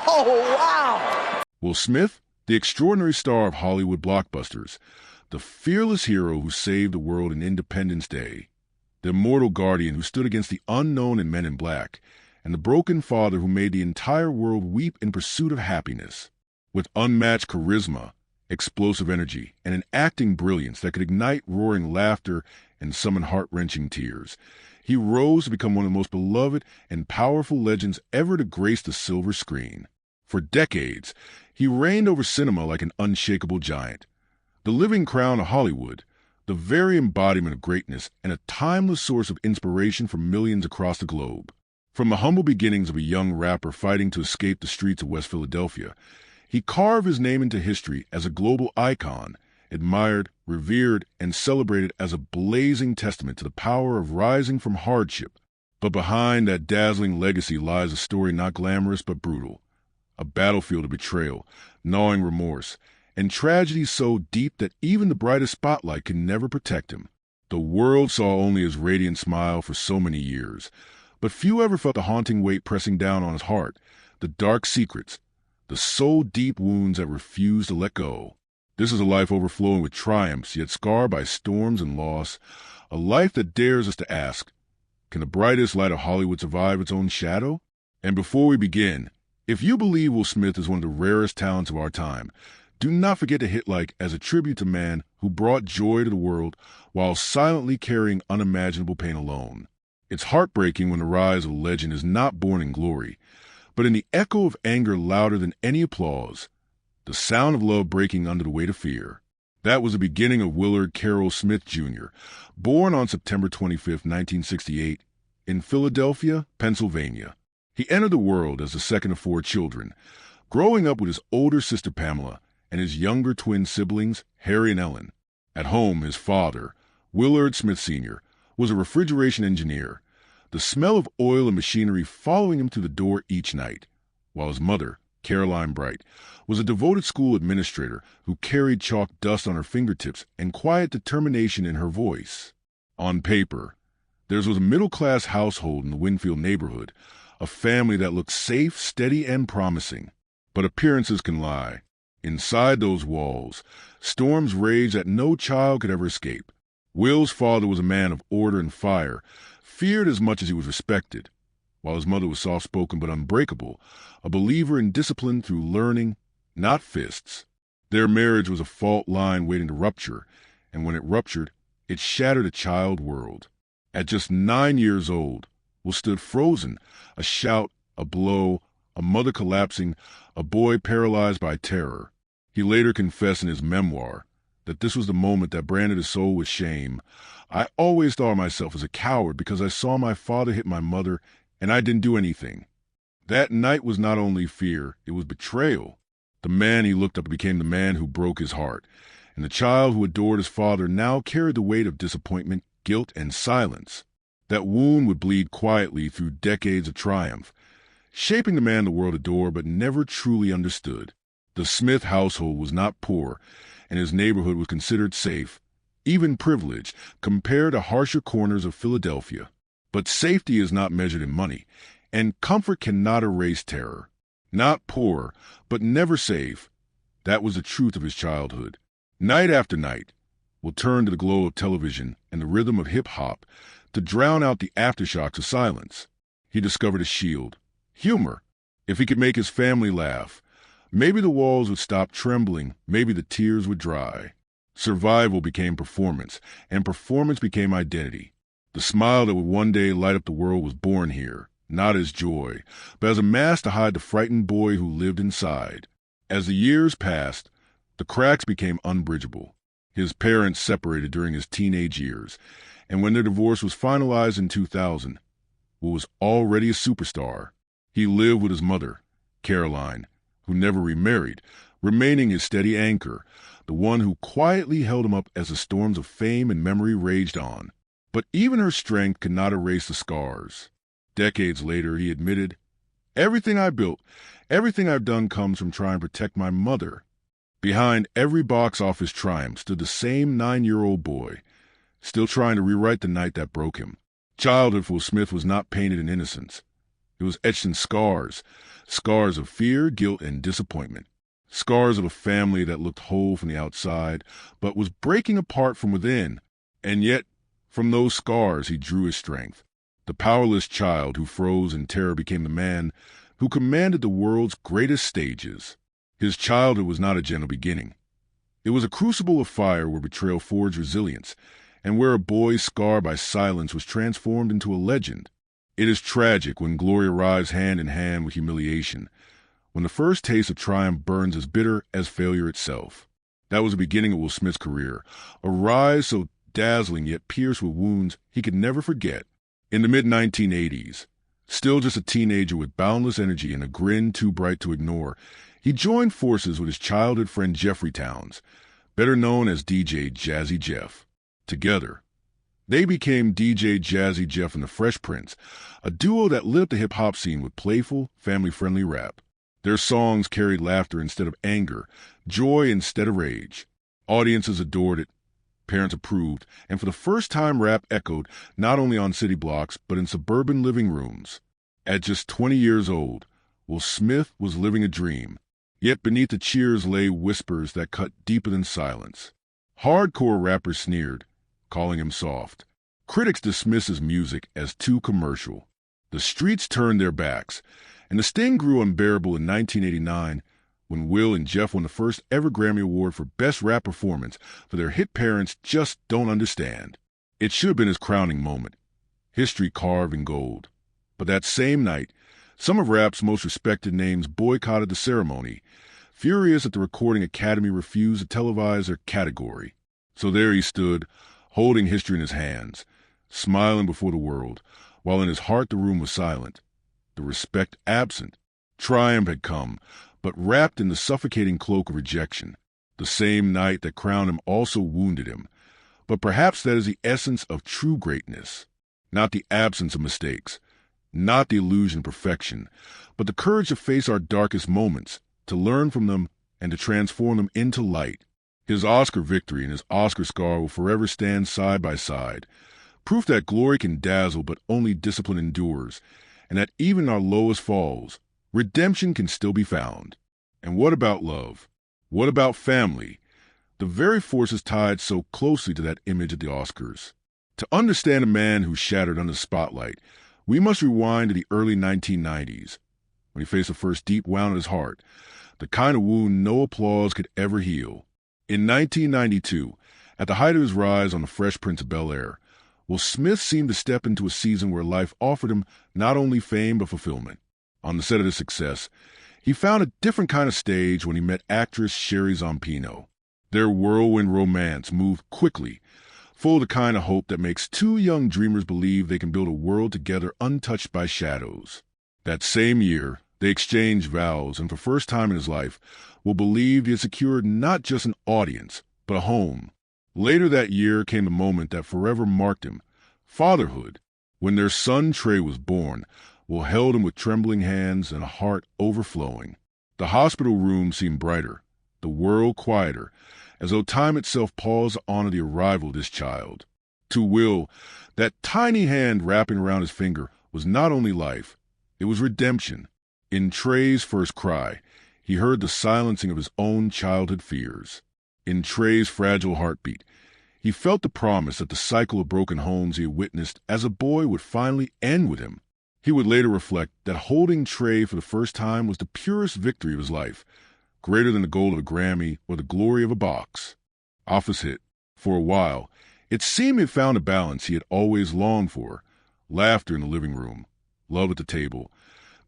Oh, wow! Will Smith, the extraordinary star of Hollywood blockbusters, the fearless hero who saved the world in Independence Day, the immortal guardian who stood against the unknown in Men in Black, and the broken father who made the entire world weep in Pursuit of Happyness. With unmatched charisma, explosive energy, and an acting brilliance that could ignite roaring laughter and summon heart-wrenching tears, he rose to become one of the most beloved and powerful legends ever to grace the silver screen. For decades, he reigned over cinema like an unshakable giant, the living crown of Hollywood, the very embodiment of greatness and a timeless source of inspiration for millions across the globe. From the humble beginnings of a young rapper fighting to escape the streets of West Philadelphia, he carved his name into history as a global icon, admired, revered, and celebrated as a blazing testament to the power of rising from hardship. But behind that dazzling legacy lies a story not glamorous but brutal, a battlefield of betrayal, gnawing remorse, and tragedy so deep that even the brightest spotlight can never protect him. The world saw only his radiant smile for so many years, but few ever felt the haunting weight pressing down on his heart, the dark secrets, the soul-deep wounds that refuse to let go. This is a life overflowing with triumphs, yet scarred by storms and loss, a life that dares us to ask, can the brightest light of Hollywood survive its own shadow? And before we begin, if you believe Will Smith is one of the rarest talents of our time, do not forget to hit like as a tribute to man who brought joy to the world while silently carrying unimaginable pain alone. It's heartbreaking when the rise of a legend is not born in glory, but in the echo of anger louder than any applause, the sound of love breaking under the weight of fear. That was the beginning of Willard Carroll Smith, Jr., born on September 25, 1968, in Philadelphia, Pennsylvania. He entered the world as the second of 4 children, growing up with his older sister Pamela and his younger twin siblings, Harry and Ellen. At home, his father, Willard Smith Sr., was a refrigeration engineer, the smell of oil and machinery following him to the door each night, while his mother, Caroline Bright, was a devoted school administrator who carried chalk dust on her fingertips and quiet determination in her voice. On paper, theirs was a middle-class household in the Winfield neighborhood, a family that looked safe, steady, and promising. But appearances can lie. Inside those walls, storms raged that no child could ever escape. Will's father was a man of order and fire, feared as much as he was respected, while his mother was soft-spoken but unbreakable, a believer in discipline through learning, not fists. Their marriage was a fault line waiting to rupture, and when it ruptured, it shattered a child world. At just 9 years old, Will stood frozen, a shout, a blow, a mother collapsing, a boy paralyzed by terror. He later confessed in his memoir that this was the moment that branded his soul with shame. I always thought of myself as a coward because I saw my father hit my mother and I didn't do anything. That night was not only fear, it was betrayal. The man he looked up to became the man who broke his heart, and the child who adored his father now carried the weight of disappointment, guilt, and silence. That wound would bleed quietly through decades of triumph, shaping the man the world adored but never truly understood. The Smith household was not poor, and his neighborhood was considered safe, even privileged, compared to harsher corners of Philadelphia. But safety is not measured in money, and comfort cannot erase terror. Not poor, but never safe. That was the truth of his childhood. Night after night, Will turn to the glow of television and the rhythm of hip-hop to drown out the aftershocks of silence. He discovered a shield, humor. If he could make his family laugh, maybe the walls would stop trembling, maybe the tears would dry. Survival became performance, and performance became identity. The smile that would one day light up the world was born here, not as joy, but as a mask to hide the frightened boy who lived inside. As the years passed, the cracks became unbridgeable. His parents separated during his teenage years, and when their divorce was finalized in 2000, Will was already a superstar. He lived with his mother, Caroline, who never remarried, remaining his steady anchor, the one who quietly held him up as the storms of fame and memory raged on. But even her strength could not erase the scars. Decades later, he admitted, "Everything I built, everything I've done comes from trying to protect my mother." Behind every box office triumph stood the same 9-year-old boy, still trying to rewrite the night that broke him. Childhood for Will Smith was not painted in innocence. It was etched in scars, scars of fear, guilt, and disappointment. Scars of a family that looked whole from the outside, but was breaking apart from within. And yet, from those scars, he drew his strength. The powerless child who froze in terror became the man who commanded the world's greatest stages. His childhood was not a gentle beginning. It was a crucible of fire where betrayal forged resilience, and where a boy scarred by silence was transformed into a legend. It is tragic when glory arrives hand in hand with humiliation, when the first taste of triumph burns as bitter as failure itself. That was the beginning of Will Smith's career, a rise so dazzling yet pierced with wounds he could never forget. In the mid-1980s, still just a teenager with boundless energy and a grin too bright to ignore, he joined forces with his childhood friend Jeffrey Towns, better known as DJ Jazzy Jeff. Together, they became DJ Jazzy Jeff and the Fresh Prince, a duo that lit up the hip-hop scene with playful, family-friendly rap. Their songs carried laughter instead of anger, joy instead of rage. Audiences adored it, parents approved, and for the first time rap echoed not only on city blocks but in suburban living rooms. At just 20 years old, Will Smith was living a dream. Yet beneath the cheers lay whispers that cut deeper than silence. Hardcore rappers sneered, calling him soft. Critics dismissed his music as too commercial. The streets turned their backs, and the sting grew unbearable in 1989 when Will and Jeff won the first ever Grammy Award for Best Rap Performance for their hit Parents Just Don't Understand. It should have been his crowning moment, history carved in gold. But that same night, some of rap's most respected names boycotted the ceremony, furious that the Recording Academy refused to televise their category. So there he stood, holding history in his hands, smiling before the world, while in his heart the room was silent, the respect absent. Triumph had come, but wrapped in the suffocating cloak of rejection. The same night that crowned him also wounded him. But perhaps that is the essence of true greatness. Not the absence of mistakes, not the illusion of perfection, but the courage to face our darkest moments, to learn from them, and to transform them into light. His Oscar victory and his Oscar scar will forever stand side by side, proof that glory can dazzle but only discipline endures, and that even in our lowest falls, redemption can still be found. And what about love? What about family? The very forces tied so closely to that image at the Oscars. To understand a man who shattered under the spotlight, we must rewind to the early 1990s, when he faced the first deep wound in his heart, the kind of wound no applause could ever heal. In 1992, at the height of his rise on the Fresh Prince of Bel-Air, Will Smith seemed to step into a season where life offered him not only fame but fulfillment. On the set of his success, he found a different kind of stage when he met actress Sherry Zampino. Their whirlwind romance moved quickly, full of the kind of hope that makes two young dreamers believe they can build a world together untouched by shadows. That same year, they exchanged vows, and for the first time in his life, Will believed he had secured not just an audience, but a home. Later that year came the moment that forever marked him, fatherhood. When their son Trey was born, Will held him with trembling hands and a heart overflowing. The hospital room seemed brighter, the world quieter, as though time itself paused to honor the arrival of this child. To Will, that tiny hand wrapping around his finger was not only life, it was redemption. In Trey's first cry, he heard the silencing of his own childhood fears. In Trey's fragile heartbeat, he felt the promise that the cycle of broken homes he had witnessed as a boy would finally end with him. He would later reflect that holding Trey for the first time was the purest victory of his life, greater than the gold of a Grammy or the glory of a box. Office hit. For a while, it seemed he had found a balance he had always longed for. Laughter in the living room, love at the table,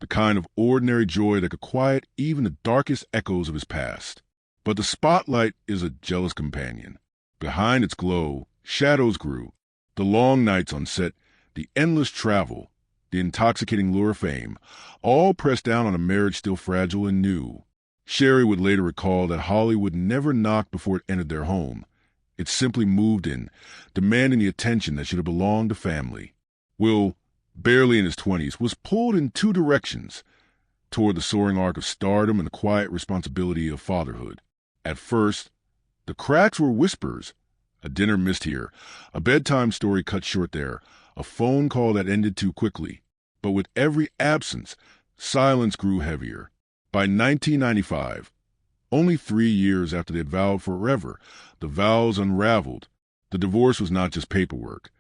the kind of ordinary joy that could quiet even the darkest echoes of his past. But the spotlight is a jealous companion. Behind its glow, shadows grew. The long nights on set, the endless travel, the intoxicating lure of fame, all pressed down on a marriage still fragile and new. Sherry would later recall that Hollywood never knocked before it entered their home. It simply moved in, demanding the attention that should have belonged to family. Will, barely in his 20s, was pulled in two directions, toward the soaring arc of stardom and the quiet responsibility of fatherhood. At first, the cracks were whispers, a dinner missed here, a bedtime story cut short there, a phone call that ended too quickly. But with every absence, silence grew heavier. By 1995, only 3 years after they had vowed forever, the vows unraveled. The divorce was not just paperwork.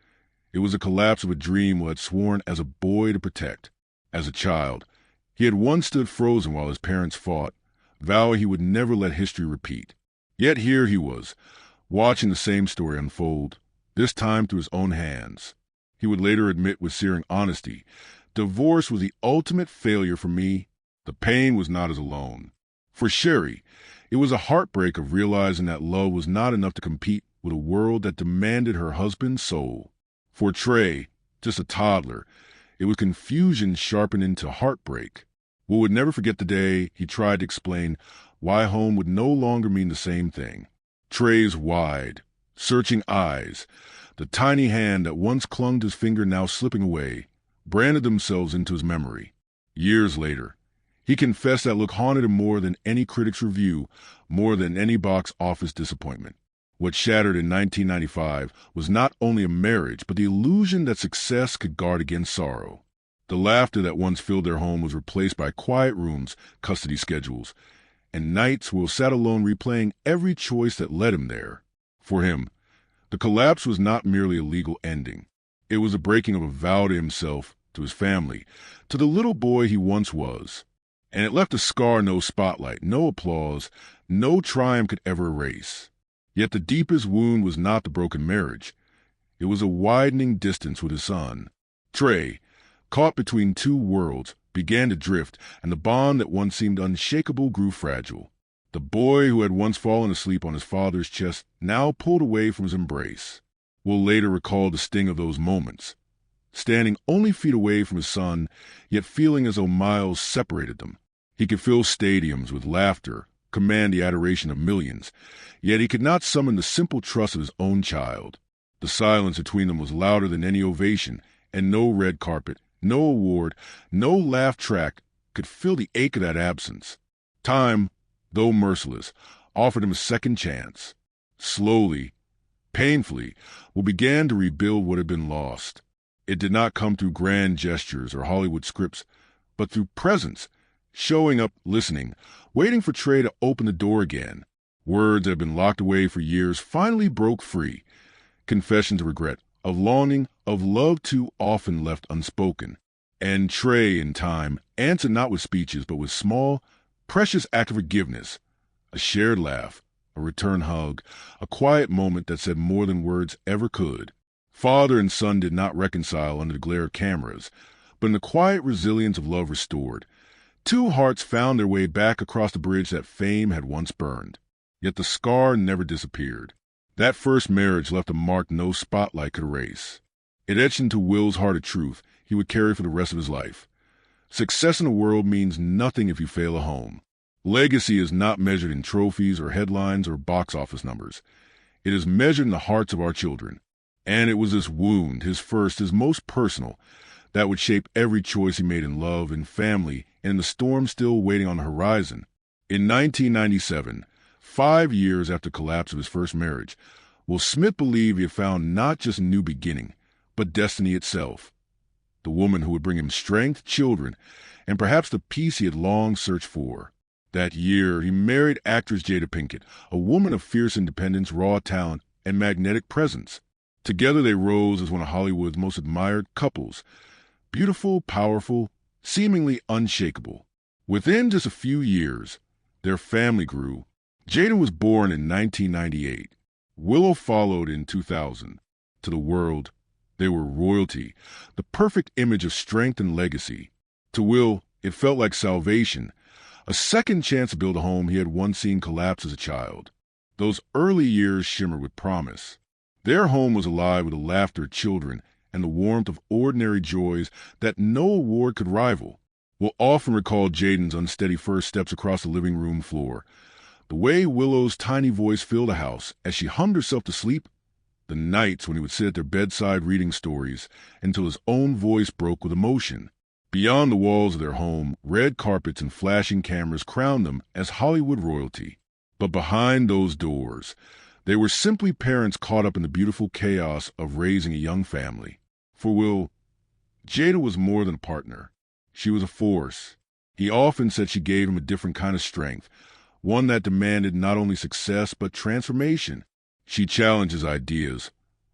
It was a collapse of a dream Will had sworn as a boy to protect. As a child, he had once stood frozen while his parents fought, vowing he would never let history repeat. Yet here he was, watching the same story unfold, this time through his own hands. He would later admit with searing honesty, "Divorce was the ultimate failure for me. The pain was not as alone." For Sherry, it was a heartbreak of realizing that love was not enough to compete with a world that demanded her husband's soul. For Trey, just a toddler, it was confusion sharpened into heartbreak. Will would never forget the day he tried to explain why home would no longer mean the same thing. Trey's wide, searching eyes, the tiny hand that once clung to his finger now slipping away, branded themselves into his memory. Years later, he confessed that look haunted him more than any critic's review, more than any box office disappointment. What shattered in 1995 was not only a marriage, but the illusion that success could guard against sorrow. The laughter that once filled their home was replaced by quiet rooms, custody schedules, and nights Will sat alone replaying every choice that led him there. For him, the collapse was not merely a legal ending. It was a breaking of a vow to himself, to his family, to the little boy he once was. And it left a scar no spotlight, no applause, no triumph could ever erase. Yet the deepest wound was not the broken marriage. It was a widening distance with his son. Trey, caught between two worlds, began to drift, and the bond that once seemed unshakable grew fragile. The boy who had once fallen asleep on his father's chest now pulled away from his embrace. Will later recall the sting of those moments, standing only feet away from his son, yet feeling as though miles separated them. He could fill stadiums with laughter, command the adoration of millions, yet he could not summon the simple trust of his own child. The silence between them was louder than any ovation, and no red carpet, no award, no laugh track could fill the ache of that absence. Time, though merciless, offered him a second chance. Slowly, painfully, Will began to rebuild what had been lost. It did not come through grand gestures or Hollywood scripts, but through presence, showing up, listening, waiting for Trey to open the door again. Words that had been locked away for years finally broke free. Confessions of regret, of longing, of love too often left unspoken. And Trey, in time, answered not with speeches, but with small, precious act of forgiveness. A shared laugh, a return hug, a quiet moment that said more than words ever could. Father and son did not reconcile under the glare of cameras, but in the quiet resilience of love restored, two hearts found their way back across the bridge that fame had once burned. Yet the scar never disappeared. That first marriage left a mark no spotlight could erase. It etched into Will's heart a truth he would carry for the rest of his life. Success in the world means nothing if you fail at home. Legacy is not measured in trophies or headlines or box office numbers. It is measured in the hearts of our children. And it was this wound, his first, his most personal, that would shape every choice he made in love and family and in the storm still waiting on the horizon. In 1997, 5 years after the collapse of his first marriage, Will Smith believed he had found not just a new beginning, but destiny itself. The woman who would bring him strength, children, and perhaps the peace he had long searched for. That year, he married actress Jada Pinkett, a woman of fierce independence, raw talent, and magnetic presence. Together they rose as one of Hollywood's most admired couples. Beautiful, powerful, seemingly unshakable. Within just a few years, their family grew. Jada was born in 1998. Willow followed in 2000. To the world, they were royalty, the perfect image of strength and legacy. To Will, it felt like salvation, a second chance to build a home he had once seen collapse as a child. Those early years shimmered with promise. Their home was alive with the laughter of children and the warmth of ordinary joys that no award could rival. Will often recall Jaden's unsteady first steps across the living room floor, the way Willow's tiny voice filled the house as she hummed herself to sleep, the nights when he would sit at their bedside reading stories until his own voice broke with emotion. Beyond the walls of their home, red carpets and flashing cameras crowned them as Hollywood royalty. But behind those doors, they were simply parents caught up in the beautiful chaos of raising a young family. For Will, Jada was more than a partner. She was a force. He often said she gave him a different kind of strength, one that demanded not only success but transformation. She challenged his ideas,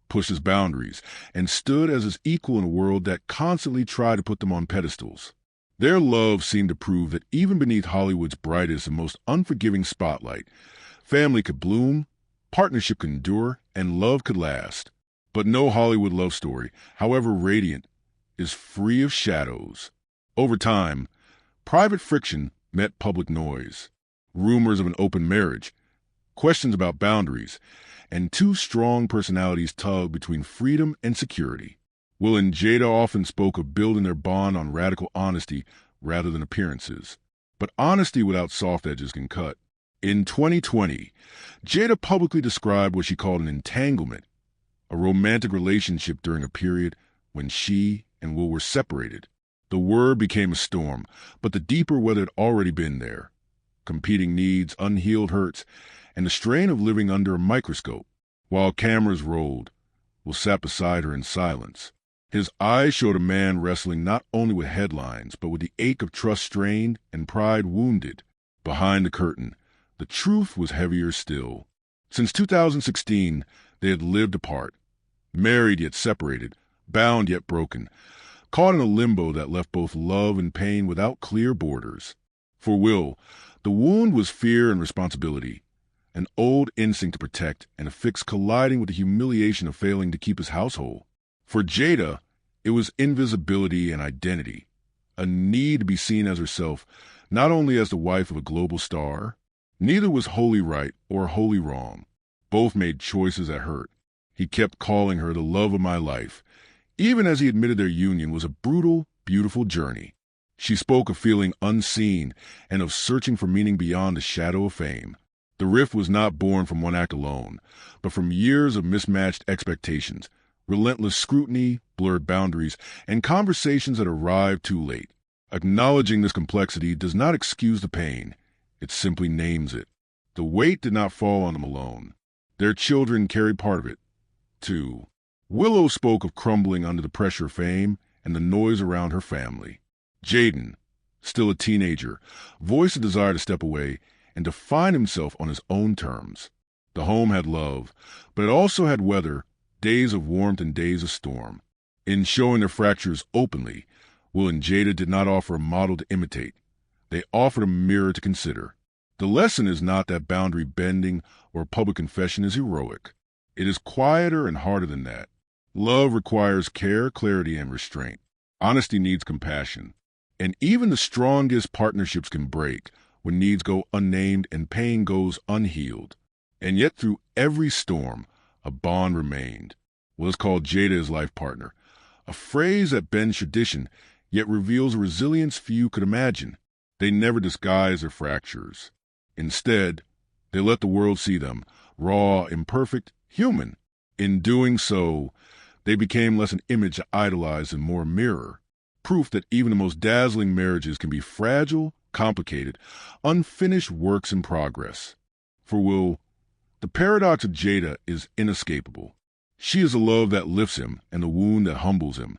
pushed his boundaries, and stood as his equal in a world that constantly tried to put them on pedestals. Their love seemed to prove that even beneath Hollywood's brightest and most unforgiving spotlight, family could bloom, partnership could endure, and love could last. But no Hollywood love story, however radiant, is free of shadows. Over time, private friction met public noise. Rumors of an open marriage, questions about boundaries, and two strong personalities tugged between freedom and security. Will and Jada often spoke of building their bond on radical honesty rather than appearances. But honesty without soft edges can cut. In 2020, Jada publicly described what she called an entanglement, a romantic relationship during a period when she and Will were separated. The word became a storm, but the deeper weather had already been there. Competing needs, unhealed hurts, and the strain of living under a microscope. While cameras rolled, Will sat beside her in silence. His eyes showed a man wrestling not only with headlines, but with the ache of trust strained and pride wounded. Behind the curtain, the truth was heavier still. Since 2016, they had lived apart, married yet separated, bound yet broken, caught in a limbo that left both love and pain without clear borders. For Will, the wound was fear and responsibility, an old instinct to protect and a fix colliding with the humiliation of failing to keep his household. For Jada, it was invisibility and identity, a need to be seen as herself, not only as the wife of a global star. Neither was wholly right or wholly wrong. Both made choices that hurt. He kept calling her the love of my life, even as he admitted their union was a brutal, beautiful journey. She spoke of feeling unseen and of searching for meaning beyond the shadow of fame. The rift was not born from one act alone, but from years of mismatched expectations, relentless scrutiny, blurred boundaries, and conversations that arrived too late. Acknowledging this complexity does not excuse the pain. It simply names it. The weight did not fall on them alone. Their children carried part of it, too. Willow spoke of crumbling under the pressure of fame and the noise around her family. Jaden, still a teenager, voiced a desire to step away and to find himself on his own terms. The home had love, but it also had weather, days of warmth and days of storm. In showing their fractures openly, Will and Jada did not offer a model to imitate. They offered a mirror to consider. The lesson is not that boundary bending or public confession is heroic. It is quieter and harder than that. Love requires care, clarity, and restraint. Honesty needs compassion. And even the strongest partnerships can break when needs go unnamed and pain goes unhealed. And yet through every storm, a bond remained. Will called Jada his life partner, a phrase that bends tradition, yet reveals a resilience few could imagine. They never disguised their fractures. Instead, they let the world see them, raw, imperfect, human. In doing so, they became less an image to idolize and more a mirror, proof that even the most dazzling marriages can be fragile, complicated, unfinished works in progress. For Will, the paradox of Jada is inescapable. She is the love that lifts him and the wound that humbles him,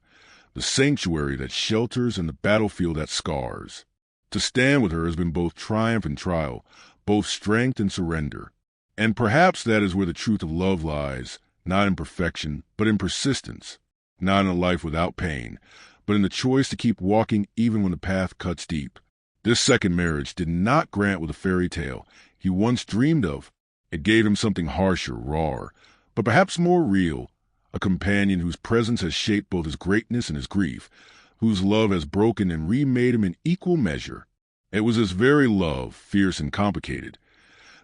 the sanctuary that shelters and the battlefield that scars. To stand with her has been both triumph and trial, both strength and surrender. And perhaps that is where the truth of love lies, not in perfection, but in persistence, not in a life without pain, but in the choice to keep walking even when the path cuts deep. This second marriage did not grant with a fairy tale he once dreamed of. It gave him something harsher, rawer, but perhaps more real, a companion whose presence has shaped both his greatness and his grief, whose love has broken and remade him in equal measure. It was this very love, fierce and complicated,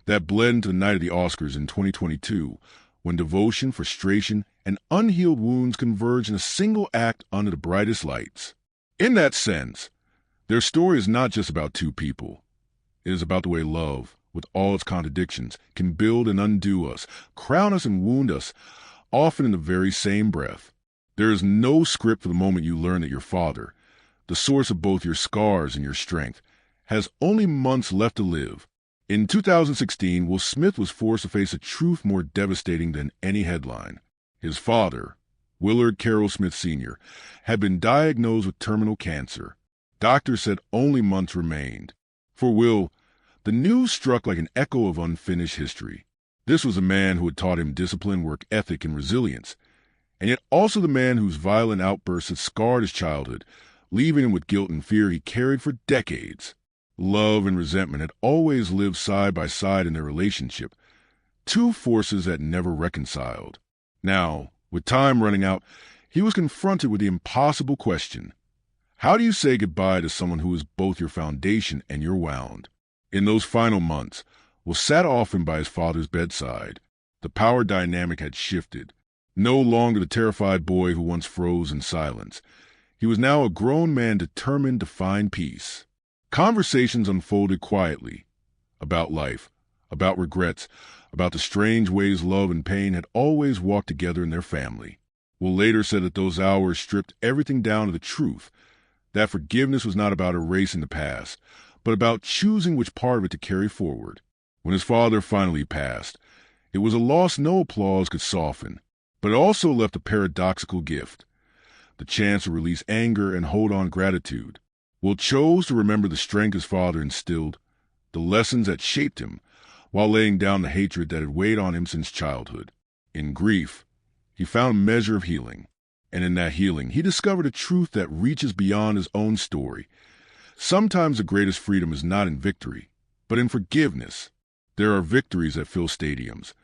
that bled into the night of the Oscars in 2022, when devotion, frustration, and unhealed wounds converged in a single act under the brightest lights. In that sense, their story is not just about two people. It is about the way love, with all its contradictions, can build and undo us, crown us and wound us, often in the very same breath. There is no script for the moment you learn that your father, the source of both your scars and your strength, has only months left to live. In 2016, Will Smith was forced to face a truth more devastating than any headline. His father, Willard Carroll Smith Sr., had been diagnosed with terminal cancer. Doctors said only months remained. For Will, the news struck like an echo of unfinished history. This was a man who had taught him discipline, work ethic, and resilience, and yet also the man whose violent outbursts had scarred his childhood, leaving him with guilt and fear he carried for decades. Love and resentment had always lived side by side in their relationship, two forces that never reconciled. Now, with time running out, he was confronted with the impossible question: how do you say goodbye to someone who is both your foundation and your wound? In those final months, Will sat often by his father's bedside. The power dynamic had shifted. No longer the terrified boy who once froze in silence. He was now a grown man determined to find peace. Conversations unfolded quietly. About life, about regrets, about the strange ways love and pain had always walked together in their family. Will later said that those hours stripped everything down to the truth, that forgiveness was not about erasing the past, but about choosing which part of it to carry forward. When his father finally passed, it was a loss no applause could soften, but it also left a paradoxical gift: the chance to release anger and hold on gratitude. Will chose to remember the strength his father instilled, the lessons that shaped him, while laying down the hatred that had weighed on him since childhood. In grief, he found a measure of healing, and in that healing, he discovered a truth that reaches beyond his own story. Sometimes the greatest freedom is not in victory, but in forgiveness. There are victories that fill stadiums,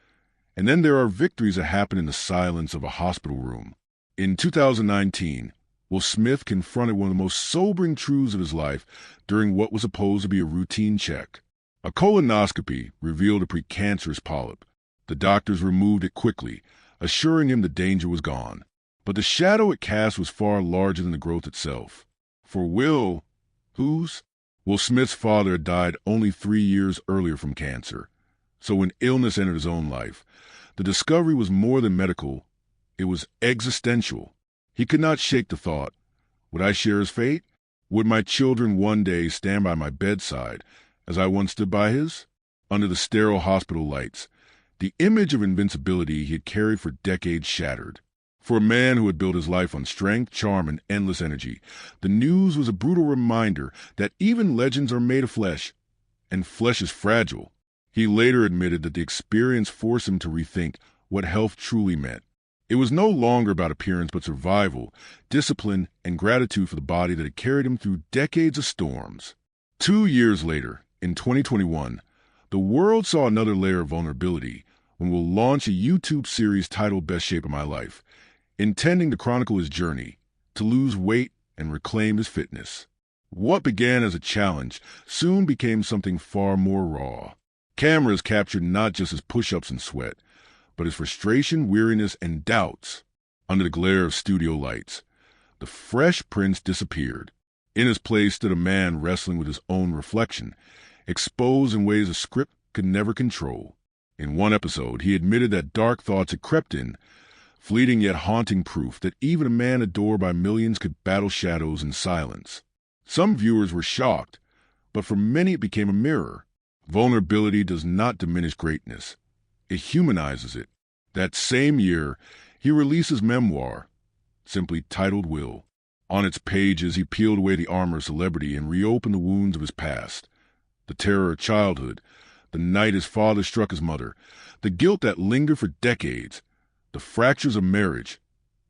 and then there are victories that happen in the silence of a hospital room. In 2019, Will Smith confronted one of the most sobering truths of his life during what was supposed to be a routine check. A colonoscopy revealed a precancerous polyp. The doctors removed it quickly, assuring him the danger was gone. But the shadow it cast was far larger than the growth itself. For Will Smith's father had died only 3 years earlier from cancer. So when illness entered his own life, the discovery was more than medical. It was existential. He could not shake the thought: would I share his fate? Would my children one day stand by my bedside as I once stood by his? Under the sterile hospital lights, the image of invincibility he had carried for decades shattered. For a man who had built his life on strength, charm, and endless energy, the news was a brutal reminder that even legends are made of flesh, and flesh is fragile. He later admitted that the experience forced him to rethink what health truly meant. It was no longer about appearance but survival, discipline, and gratitude for the body that had carried him through decades of storms. 2 years later, in 2021, the world saw another layer of vulnerability when Will launch a YouTube series titled Best Shape of My Life, intending to chronicle his journey to lose weight and reclaim his fitness. What began as a challenge soon became something far more raw. Cameras captured not just his push-ups and sweat, but his frustration, weariness, and doubts. Under the glare of studio lights, the Fresh Prince disappeared. In his place stood a man wrestling with his own reflection, exposed in ways a script could never control. In one episode, he admitted that dark thoughts had crept in, fleeting yet haunting proof that even a man adored by millions could battle shadows in silence. Some viewers were shocked, but for many it became a mirror. Vulnerability does not diminish greatness. It humanizes it. That same year, he released his memoir, simply titled Will. On its pages, he peeled away the armor of celebrity and reopened the wounds of his past. The terror of childhood, the night his father struck his mother, the guilt that lingered for decades, the fractures of marriage,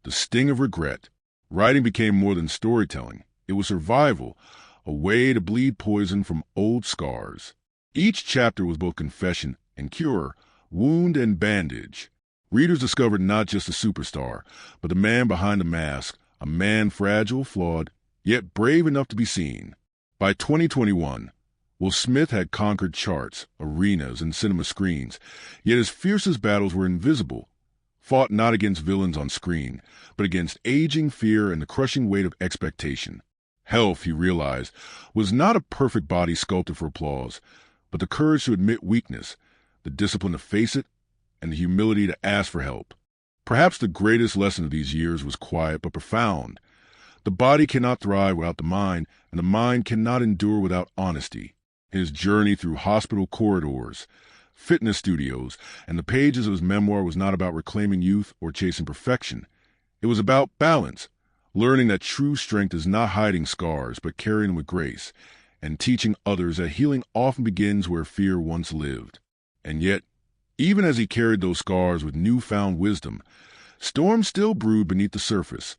the sting of regret. Writing became more than storytelling. It was survival, a way to bleed poison from old scars. Each chapter was both confession and cure, wound and bandage. Readers discovered not just a superstar, but the man behind the mask, a man fragile, flawed, yet brave enough to be seen. By 2021, Will Smith had conquered charts, arenas, and cinema screens, yet his fiercest battles were invisible, fought not against villains on screen, but against aging fear and the crushing weight of expectation. Health, he realized, was not a perfect body sculpted for applause, but the courage to admit weakness, the discipline to face it, and the humility to ask for help. Perhaps the greatest lesson of these years was quiet but profound. The body cannot thrive without the mind, and the mind cannot endure without honesty. His journey through hospital corridors, fitness studios, and the pages of his memoir was not about reclaiming youth or chasing perfection. It It was about balance, learning that true strength is not hiding scars, but carrying them with grace, and teaching others that healing often begins where fear once lived. And yet, even as he carried those scars with newfound wisdom, storms still brewed beneath the surface,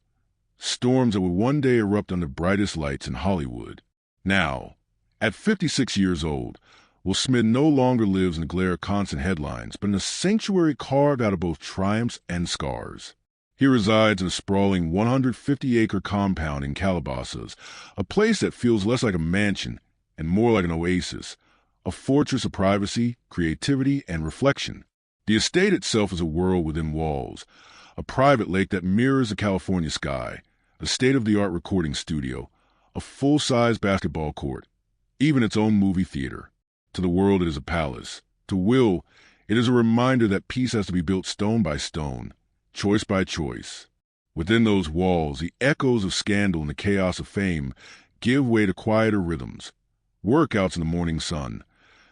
storms that would one day erupt under brightest lights in Hollywood. Now, at 56 years old, Will Smith no longer lives in the glare of constant headlines, but in a sanctuary carved out of both triumphs and scars. He resides in a sprawling 150-acre compound in Calabasas, a place that feels less like a mansion and more like an oasis, a fortress of privacy, creativity, and reflection. The estate itself is a world within walls, a private lake that mirrors the California sky, a state-of-the-art recording studio, a full-size basketball court, even its own movie theater. To the world it is a palace. To Will, it is a reminder that peace has to be built stone by stone, choice by choice. Within those walls, the echoes of scandal and the chaos of fame give way to quieter rhythms. Workouts in the morning sun,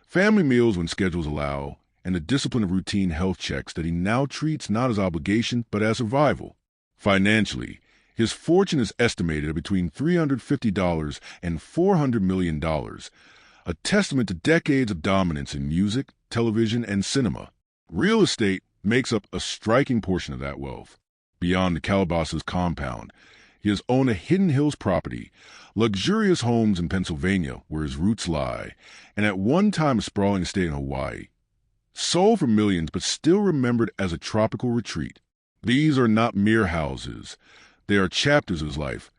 family meals when schedules allow, and the discipline of routine health checks that he now treats not as obligation but as survival. Financially, his fortune is estimated at between $350 and $400 million, a testament to decades of dominance in music, television, and cinema. Real estate makes up a striking portion of that wealth. Beyond the Calabasas compound, he has owned a Hidden Hills property, luxurious homes in Pennsylvania where his roots lie, and at one time a sprawling estate in Hawaii. Sold for millions but still remembered as a tropical retreat. These are not mere houses. They are chapters of his life,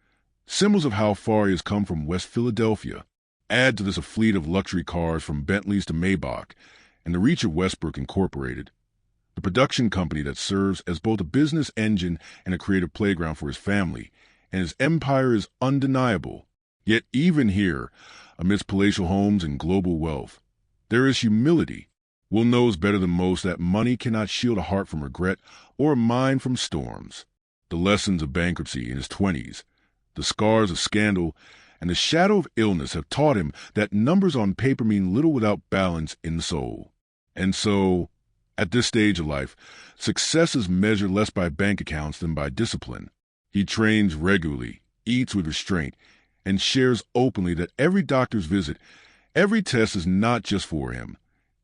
symbols of how far he has come from West Philadelphia. Add to this a fleet of luxury cars from Bentleys to Maybach, and the reach of Westbrook Incorporated, the production company that serves as both a business engine and a creative playground for his family, and his empire is undeniable. Yet even here, amidst palatial homes and global wealth, there is humility. Will knows better than most that money cannot shield a heart from regret or a mind from storms. The lessons of bankruptcy in his 20s, the scars of scandal, and the shadow of illness have taught him that numbers on paper mean little without balance in the soul. And so, at this stage of life, success is measured less by bank accounts than by discipline. He trains regularly, eats with restraint, and shares openly that every doctor's visit, every test is not just for him.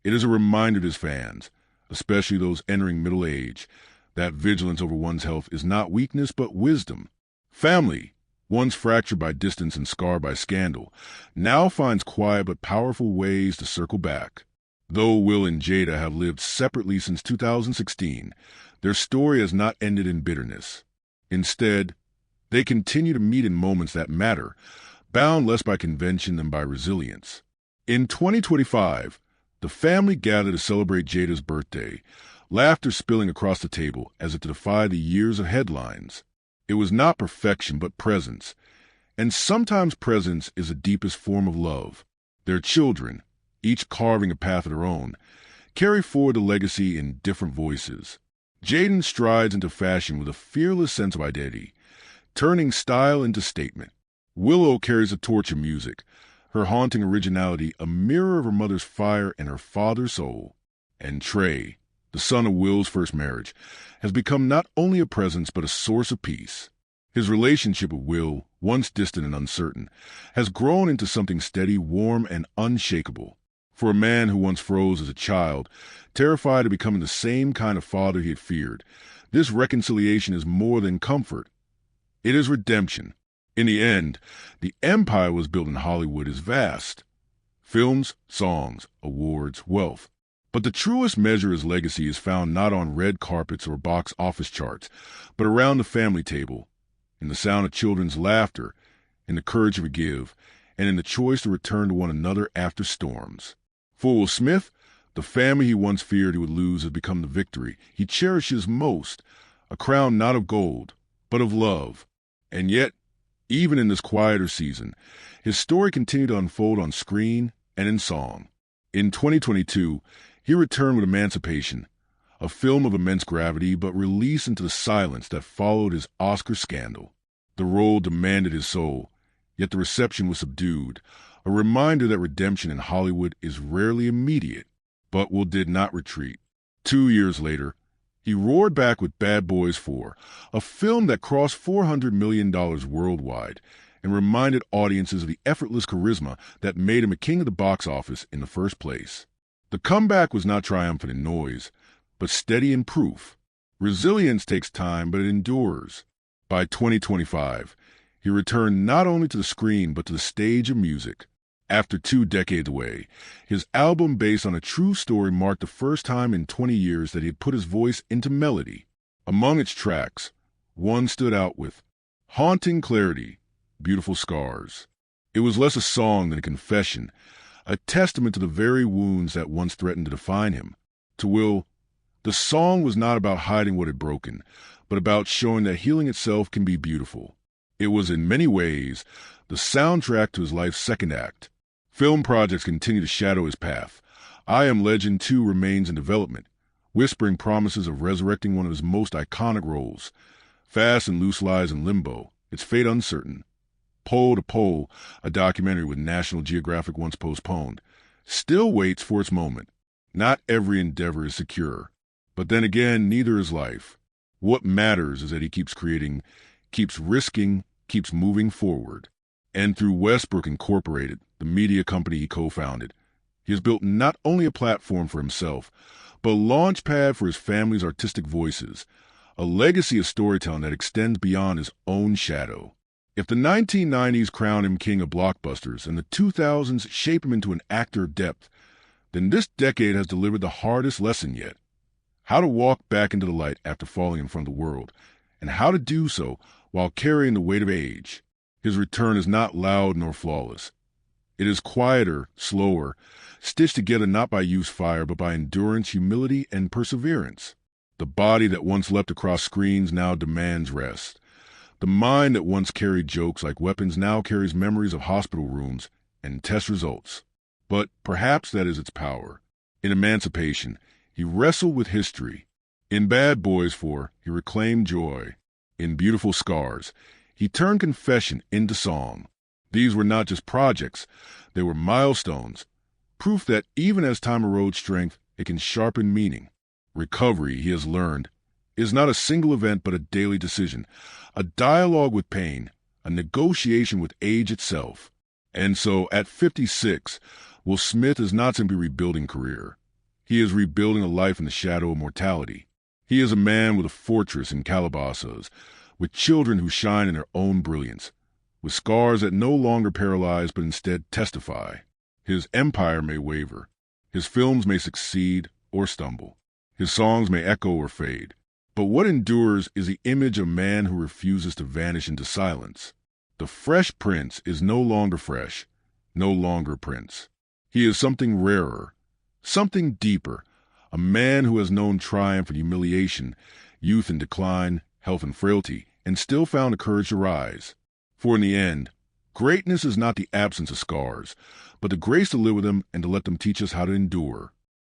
It is a reminder to his fans, especially those entering middle age, that vigilance over one's health is not weakness but wisdom. Family, once fractured by distance and scarred by scandal, now finds quiet but powerful ways to circle back. Though Will and Jada have lived separately since 2016, their story has not ended in bitterness. Instead, they continue to meet in moments that matter, bound less by convention than by resilience. In 2025, the family gathered to celebrate Jada's birthday, laughter spilling across the table as it defied the years of headlines. It was not perfection but presence, and sometimes presence is the deepest form of love. Their children, each carving a path of their own, carry forward the legacy in different voices. Jaden strides into fashion with a fearless sense of identity, turning style into statement. Willow carries a torch of music, her haunting originality a mirror of her mother's fire and her father's soul. And Trey, the son of Will's first marriage, has become not only a presence but a source of peace. His relationship with Will, once distant and uncertain, has grown into something steady, warm, and unshakable. For a man who once froze as a child, terrified of becoming the same kind of father he had feared, this reconciliation is more than comfort. It is redemption. In the end, the empire was built in Hollywood is vast. Films, songs, awards, wealth. But the truest measure of his legacy is found not on red carpets or box office charts, but around the family table, in the sound of children's laughter, in the courage to forgive, and in the choice to return to one another after storms. For Will Smith, the family he once feared he would lose has become the victory he cherishes most, a crown not of gold, but of love. And yet, even in this quieter season, his story continued to unfold on screen and in song. In 2022, he returned with Emancipation, a film of immense gravity but released into the silence that followed his Oscar scandal. The role demanded his soul, yet the reception was subdued, a reminder that redemption in Hollywood is rarely immediate. But Will did not retreat. 2 years later, He roared back with Bad Boys 4, a film that crossed $400 million worldwide and reminded audiences of the effortless charisma that made him a king of the box office in the first place. The comeback was not triumphant in noise, but steady in proof. Resilience takes time, but it endures. By 2025, he returned not only to the screen but to the stage of music. After 2 decades away, his album based on a true story marked the first time in 20 years that he had put his voice into melody. Among its tracks, one stood out with haunting clarity, beautiful scars. It was less a song than a confession, a testament to the very wounds that once threatened to define him. To Will, the song was not about hiding what had broken, but about showing that healing itself can be beautiful. It was in many ways the soundtrack to his life's second act. Film projects continue to shadow his path. I Am Legend 2 remains in development, whispering promises of resurrecting one of his most iconic roles. Fast and Loose lies in limbo, its fate uncertain. Pole to Pole, a documentary with National Geographic once postponed, still waits for its moment. Not every endeavor is secure. But then again, neither is life. What matters is that he keeps creating, keeps risking, keeps moving forward. And through Westbrook Incorporated, the media company he co-founded, he has built not only a platform for himself, but a launch pad for his family's artistic voices, a legacy of storytelling that extends beyond his own shadow. If the 1990s crowned him king of blockbusters and the 2000s shape him into an actor of depth, then this decade has delivered the hardest lesson yet. How to walk back into the light after falling in front of the world, and how to do so while carrying the weight of age. His return is not loud nor flawless. It is quieter, slower, stitched together not by youth's fire but by endurance, humility, and perseverance. The body that once leapt across screens now demands rest. The mind that once carried jokes like weapons now carries memories of hospital rooms and test results. But perhaps that is its power. In Emancipation, he wrestled with history. In Bad Boys 4, he reclaimed joy. In Beautiful Scars, he turned confession into song. These were not just projects, they were milestones, proof that even as time erodes strength, it can sharpen meaning. Recovery, he has learned, is not a single event but a daily decision, a dialogue with pain, a negotiation with age itself. And so, at 56, Will Smith is not simply rebuilding career. He is rebuilding a life in the shadow of mortality. He is a man with a fortress in Calabasas, with children who shine in their own brilliance, with scars that no longer paralyze but instead testify. His empire may waver. His films may succeed or stumble. His songs may echo or fade. But what endures is the image of a man who refuses to vanish into silence. The Fresh Prince is no longer fresh, no longer Prince. He is something rarer, something deeper, a man who has known triumph and humiliation, youth and decline, health and frailty, and still found the courage to rise. For in the end, greatness is not the absence of scars, but the grace to live with them and to let them teach us how to endure.